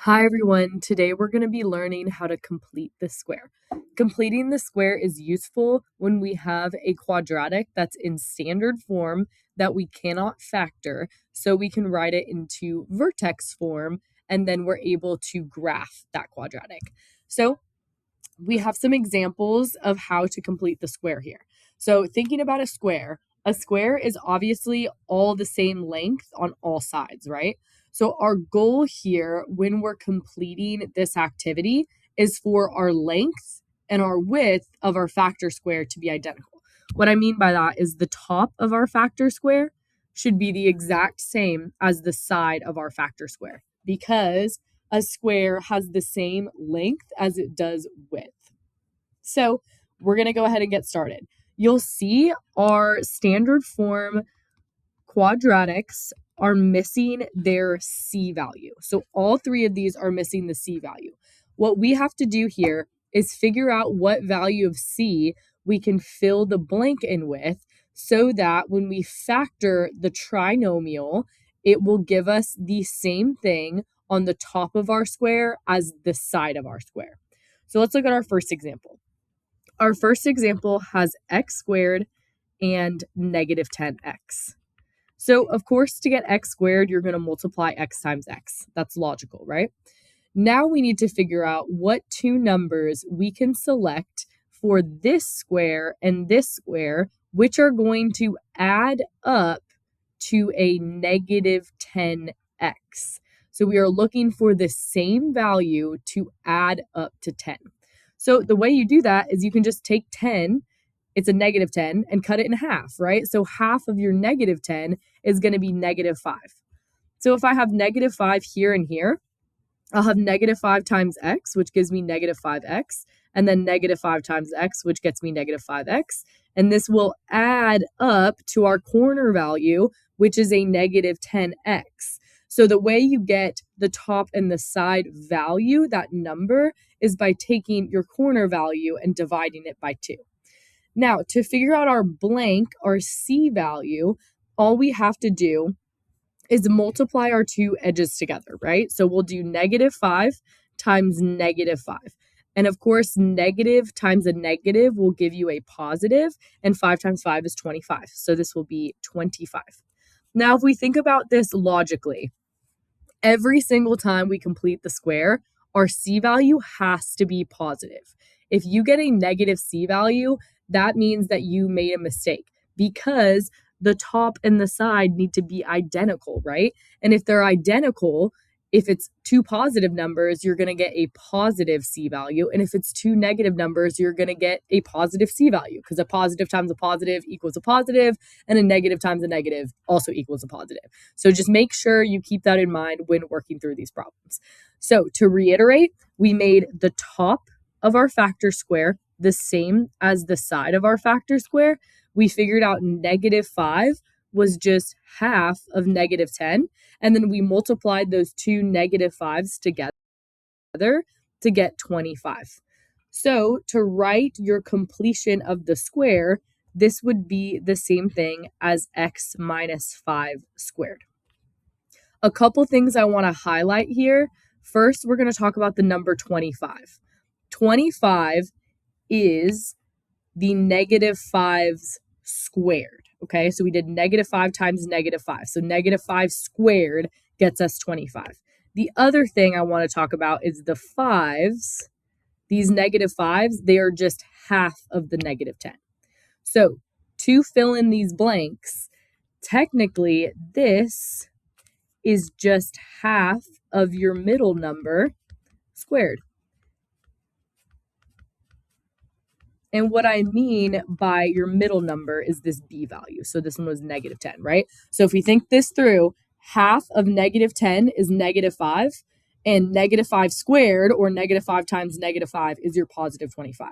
Hi everyone, today we're going to be learning how to complete the square. Completing the square is useful when we have a quadratic that's in standard form that we cannot factor, so we can write it into vertex form and then we're able to graph that quadratic. So we have some examples of how to complete the square here. So thinking about a square is obviously all the same length on all sides, right? So our goal here when we're completing this activity is for our length and our width of our factor square to be identical. What I mean by that is the top of our factor square should be the exact same as the side of our factor square because a square has the same length as it does width. So we're going to go ahead and get started. You'll see our standard form quadratics are missing their C value. So all three of these are missing the C value. What we have to do here is figure out what value of C we can fill the blank in with so that when we factor the trinomial, it will give us the same thing on the top of our square as the side of our square. So let's look at our first example. Our first example has x squared and negative 10x. So, of course, to get x squared, you're going to multiply x times x. That's logical, right? Now we need to figure out what two numbers we can select for this square and this square, which are going to add up to a negative 10x. So we are looking for the same value to add up to 10. So the way you do that is you can just take 10, it's a negative 10, and cut it in half, right? So half of your negative 10 is going to be negative 5. So if I have negative 5 here and here, I'll have negative 5 times x, which gives me negative 5x, and then negative 5 times x, which gets me negative 5x. And this will add up to our corner value, which is a negative 10x. So the way you get the top and the side value, that number, is by taking your corner value and dividing it by 2. Now, to figure out our blank, our C value, all we have to do is multiply our two edges together, right? So we'll do negative 5 times negative 5. And of course, negative times a negative will give you a positive, and 5 times 5 is 25. So this will be 25. Now, if we think about this logically, every single time we complete the square, our C value has to be positive. If you get a negative C value, that means that you made a mistake because the top and the side need to be identical, right? And if they're identical, if it's two positive numbers, you're going to get a positive C value. And if it's two negative numbers, you're going to get a positive C value because a positive times a positive equals a positive, and a negative times a negative also equals a positive. So just make sure you keep that in mind when working through these problems. So to reiterate, we made the top of our factor square the same as the side of our factor square. We figured out negative 5 was just half of negative 10. And then we multiplied those two negative 5s together to get 25. So to write your completion of the square, this would be the same thing as x minus 5 squared. A couple things I want to highlight here. First, we're going to talk about the number 25. 25 is the negative 5's squared. Okay, so we did negative 5 times negative 5. So negative 5 squared gets us 25. The other thing I want to talk about is the 5's. These negative 5's, they are just half of the negative 10. So to fill in these blanks, technically this is just half of your middle number squared. And what I mean by your middle number is this b value. So this one was negative 10, right? So if we think this through, half of negative 10 is negative 5, and negative 5 squared, or negative 5 times negative 5, is your positive 25.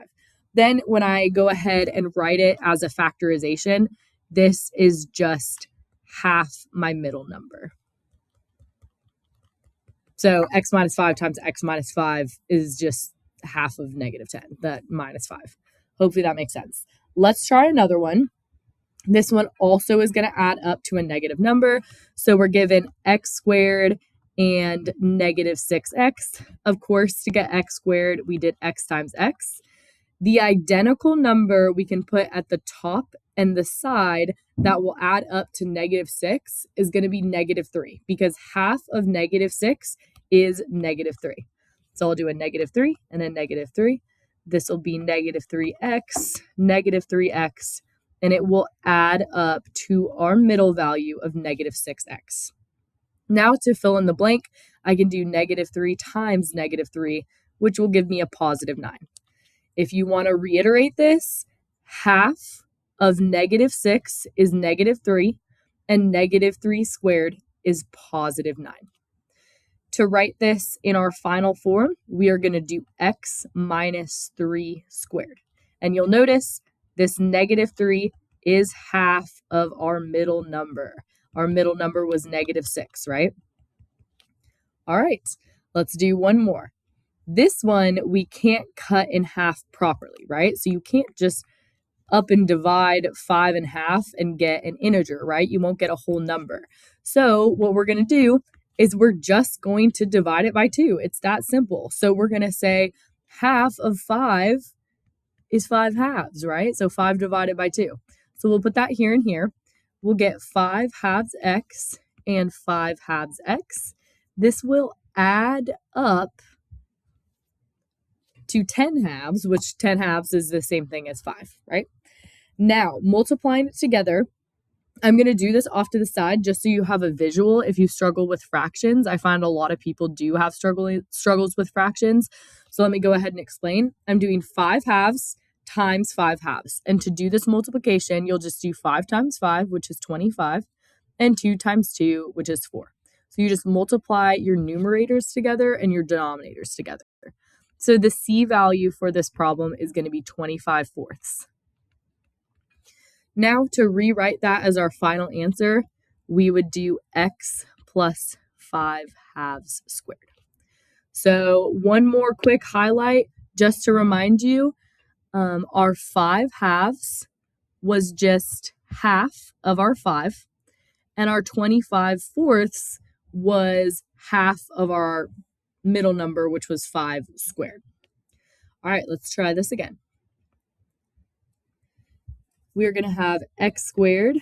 Then when I go ahead and write it as a factorization, this is just half my middle number. So x minus 5 times x minus 5 is just half of negative 10, that minus 5. Hopefully that makes sense. Let's try another one. This one also is going to add up to a negative number. So we're given x squared and negative 6x. Of course, to get x squared, we did x times x. The identical number we can put at the top and the side that will add up to negative 6 is going to be negative 3 because half of negative 6 is negative 3. So I'll do a negative 3 and a negative 3. This will be negative 3x, and it will add up to our middle value of negative 6x. Now to fill in the blank, I can do negative 3 times negative 3, which will give me a positive 9. If you want to reiterate this, half of negative 6 is negative 3, and negative 3 squared is positive 9. To write this in our final form, we are going to do x minus 3 squared. And you'll notice this negative 3 is half of our middle number. Our middle number was negative 6, right? All right, let's do one more. This one we can't cut in half properly, right? So you can't just up and divide 5 in half and get an integer, right? You won't get a whole number. So what we're going to do is we're just going to divide it by 2. It's that simple. So we're going to say half of 5 is 5 halves, right? So 5 divided by 2. So we'll put that here and here. We'll get 5 halves x and 5 halves x. This will add up to 10 halves, which 10 halves is the same thing as 5, right? Now, multiplying it together, I'm going to do this off to the side just so you have a visual if you struggle with fractions. I find a lot of people do have struggles with fractions. So let me go ahead and explain. I'm doing 5 halves times 5 halves. And to do this multiplication, you'll just do 5 times 5, which is 25, and 2 times 2, which is 4. So you just multiply your numerators together and your denominators together. So the C value for this problem is going to be 25 fourths. Now to rewrite that as our final answer, we would do x plus 5 halves squared. So one more quick highlight, just to remind you, our 5 halves was just half of our 5, and our 25 fourths was half of our middle number, which was 5 squared. All right, let's try this again. We're going to have x squared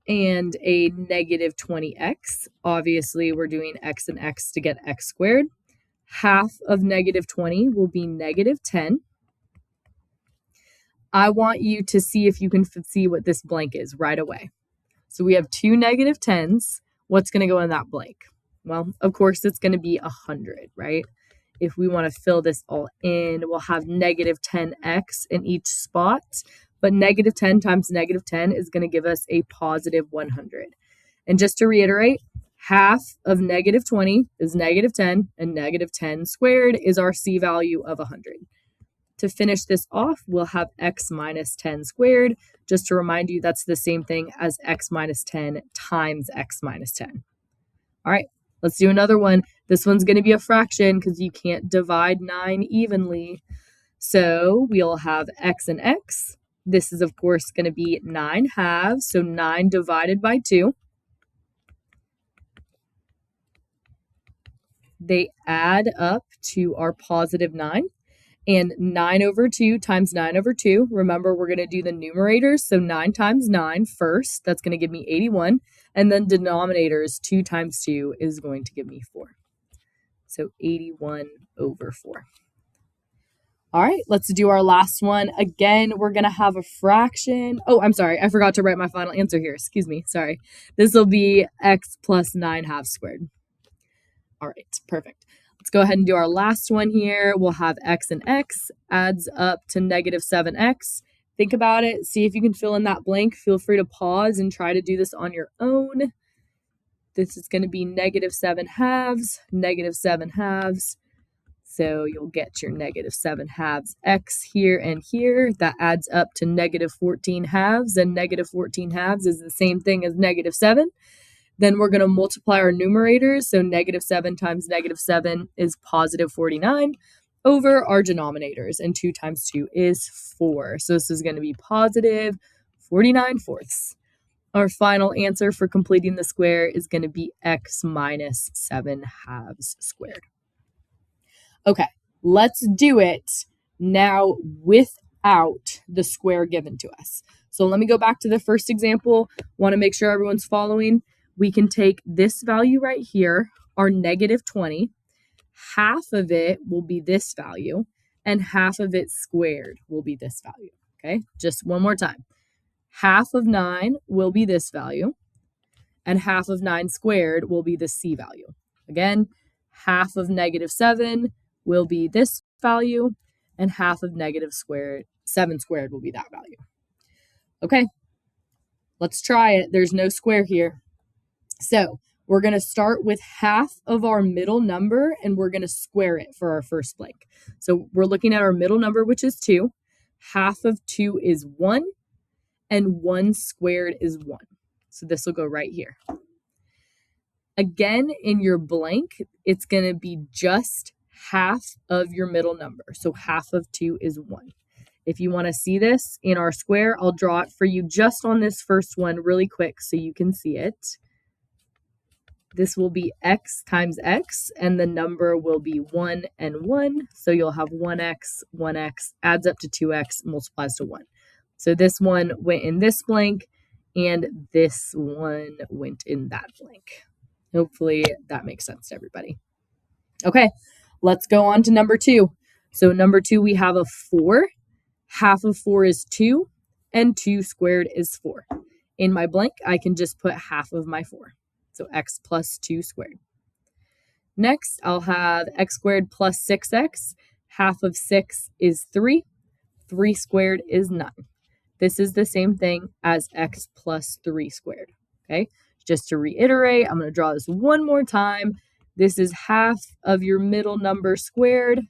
and a negative 20x. Obviously, we're doing x and x to get x squared. Half of negative 20 will be negative 10. I want you to see if you can see what this blank is right away. So we have 2 negative 10s. What's going to go in that blank? Well, of course, it's going to be 100, right? If we want to fill this all in, we'll have negative 10x in each spot. But negative 10 times negative 10 is going to give us a positive 100. And just to reiterate, half of negative 20 is negative 10, and negative 10 squared is our C value of 100. To finish this off, we'll have x minus 10 squared. Just to remind you, that's the same thing as x minus 10 times x minus 10. All right, let's do another one. This one's going to be a fraction because you can't divide 9 evenly. So we'll have x and x. This is, of course, going to be 9 halves, so 9 divided by 2. They add up to our positive 9. And 9 over 2 times 9 over 2. Remember, we're going to do the numerators, so 9 times 9 first. That's going to give me 81. And then denominators, 2 times 2 is going to give me 4. So 81 over 4. All right, let's do our last one. Again, we're going to have a fraction. Oh, I'm sorry. I forgot to write my final answer here. Excuse me. Sorry. This will be x plus 9 halves squared. All right, perfect. Let's go ahead and do our last one here. We'll have x and x adds up to negative 7x. Think about it. See if you can fill in that blank. Feel free to pause and try to do this on your own. This is going to be negative 7 halves, negative 7 halves. So you'll get your negative 7 halves x here and here. That adds up to negative 14 halves, and negative 14 halves is the same thing as negative 7. Then we're going to multiply our numerators. So negative 7 times negative 7 is positive 49 over our denominators. And 2 times 2 is 4. So this is going to be positive 49 fourths. Our final answer for completing the square is going to be x minus 7/2 squared. Okay, let's do it now without the square given to us. So let me go back to the first example. Want to make sure everyone's following. We can take this value right here, our negative 20. Half of it will be this value, and half of it squared will be this value. Okay, just one more time. Half of 9 will be this value, and half of 9 squared will be the c value. Again, half of negative 7 will be this value, and half of negative 7 squared will be that value. Okay, let's try it. There's no square here. So we're going to start with half of our middle number, and we're going to square it for our first blank. So we're looking at our middle number, which is 2. Half of 2 is 1, and 1 squared is 1. So this will go right here. Again, in your blank, it's going to be just half of your middle number. So half of 2 is 1. If you want to see this in our square, I'll draw it for you just on this first one really quick so you can see it. This will be x times x, and the number will be 1 and 1. So you'll have 1x adds up to 2x, multiplies to 1. So this one went in this blank, and this one went in that blank. Hopefully that makes sense to everybody. Okay, let's go on to number 2. So number 2, we have a 4. Half of 4 is 2, and 2 squared is 4. In my blank, I can just put half of my 4. So x plus 2 squared. Next, I'll have x squared plus 6x. Half of 6 is 3. 3 squared is 9. This is the same thing as x plus 3 squared. Okay, just to reiterate, I'm going to draw this one more time. This is half of your middle number squared.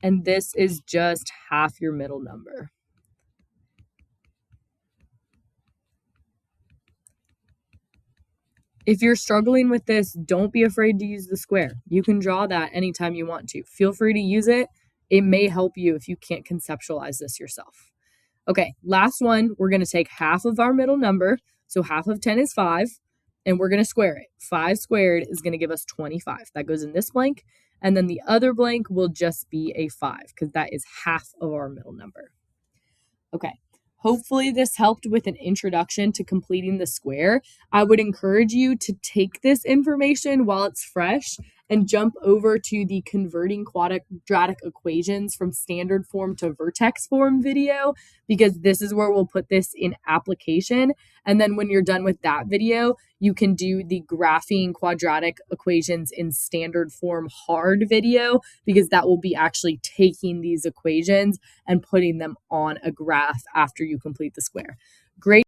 And this is just half your middle number. If you're struggling with this, don't be afraid to use the square. You can draw that anytime you want to. Feel free to use it. It may help you if you can't conceptualize this yourself. Okay, last one, we're going to take half of our middle number. So half of 10 is 5, and we're going to square it. 5 squared is going to give us 25. That goes in this blank, and then the other blank will just be a 5 because that is half of our middle number. Okay. Hopefully this helped with an introduction to completing the square. I would encourage you to take this information while it's fresh and jump over to the converting quadratic equations from standard form to vertex form video, because this is where we'll put this in application. And then when you're done with that video, you can do the graphing quadratic equations in standard form hard video, because that will be actually taking these equations and putting them on a graph after you complete the square. Great.